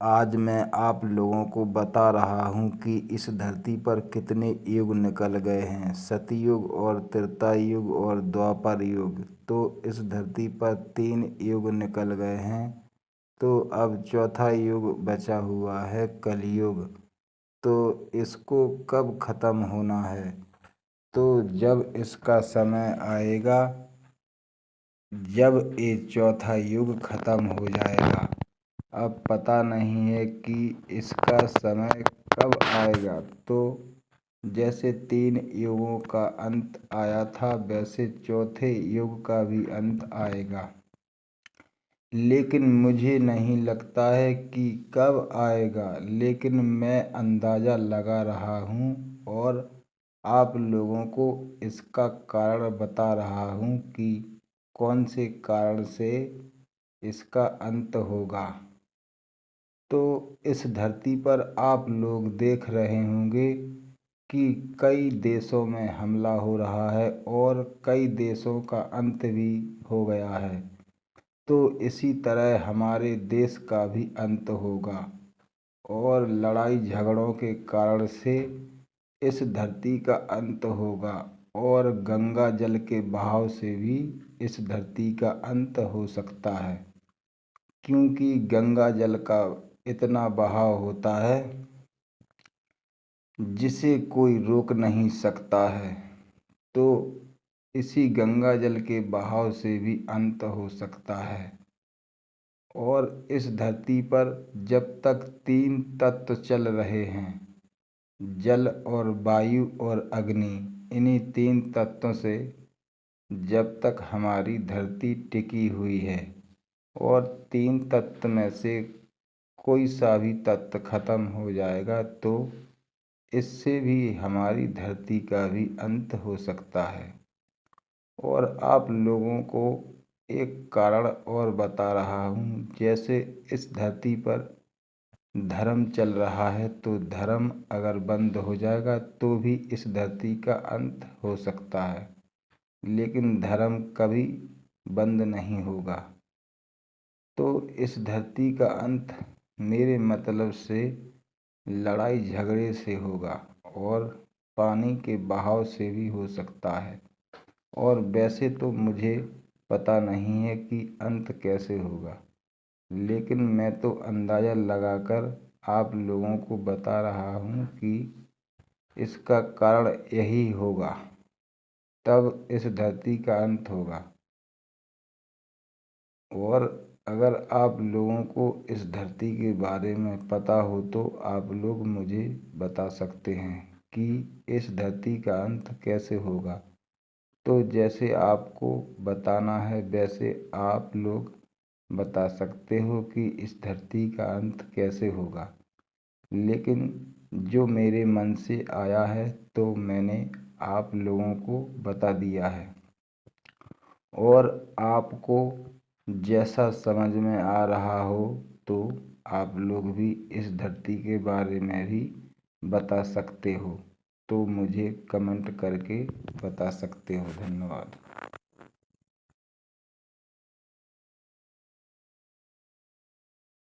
आज मैं आप लोगों को बता रहा हूँ कि इस धरती पर कितने युग निकल गए हैं। सतयुग और त्रेता युग और द्वापर युग। तो इस धरती पर 3 युग निकल गए हैं। तो अब चौथा युग बचा हुआ है, कलयुग। तो इसको कब ख़त्म होना है? तो जब इसका समय आएगा, जब ये चौथा युग ख़त्म हो जाएगा। अब पता नहीं है कि इसका समय कब आएगा। तो जैसे 3 युगों का अंत आया था, वैसे चौथे युग का भी अंत आएगा। लेकिन मुझे नहीं लगता है कि कब आएगा, लेकिन मैं अंदाज़ा लगा रहा हूँ और आप लोगों को इसका कारण बता रहा हूँ कि कौन से कारण से इसका अंत होगा। तो इस धरती पर आप लोग देख रहे होंगे कि कई देशों में हमला हो रहा है और कई देशों का अंत भी हो गया है। तो इसी तरह हमारे देश का भी अंत होगा और लड़ाई झगड़ों के कारण से इस धरती का अंत होगा और गंगा जल के बहाव से भी इस धरती का अंत हो सकता है, क्योंकि गंगा जल का इतना बहाव होता है जिसे कोई रोक नहीं सकता है। तो इसी गंगा जल के बहाव से भी अंत हो सकता है। और इस धरती पर जब तक 3 तत्व चल रहे हैं, जल और वायु और अग्नि, इन्हीं 3 तत्वों से जब तक हमारी धरती टिकी हुई है और 3 तत्व में से कोई सा भी तत्व खत्म हो जाएगा तो इससे भी हमारी धरती का भी अंत हो सकता है। और आप लोगों को एक कारण और बता रहा हूँ, जैसे इस धरती पर धर्म चल रहा है, तो धर्म अगर बंद हो जाएगा तो भी इस धरती का अंत हो सकता है, लेकिन धर्म कभी बंद नहीं होगा। तो इस धरती का अंत मेरे मतलब से लड़ाई झगड़े से होगा और पानी के बहाव से भी हो सकता है। और वैसे तो मुझे पता नहीं है कि अंत कैसे होगा, लेकिन मैं तो अंदाज़ा लगाकर आप लोगों को बता रहा हूँ कि इसका कारण यही होगा, तब इस धरती का अंत होगा। और अगर आप लोगों को इस धरती के बारे में पता हो तो आप लोग मुझे बता सकते हैं कि इस धरती का अंत कैसे होगा। तो जैसे आपको बताना है वैसे आप लोग बता सकते हो कि इस धरती का अंत कैसे होगा। लेकिन जो मेरे मन से आया है तो मैंने आप लोगों को बता दिया है। और आपको जैसा समझ में आ रहा हो तो आप लोग भी इस धरती के बारे में भी बता सकते हो। तो मुझे कमेंट करके बता सकते हो। धन्यवाद।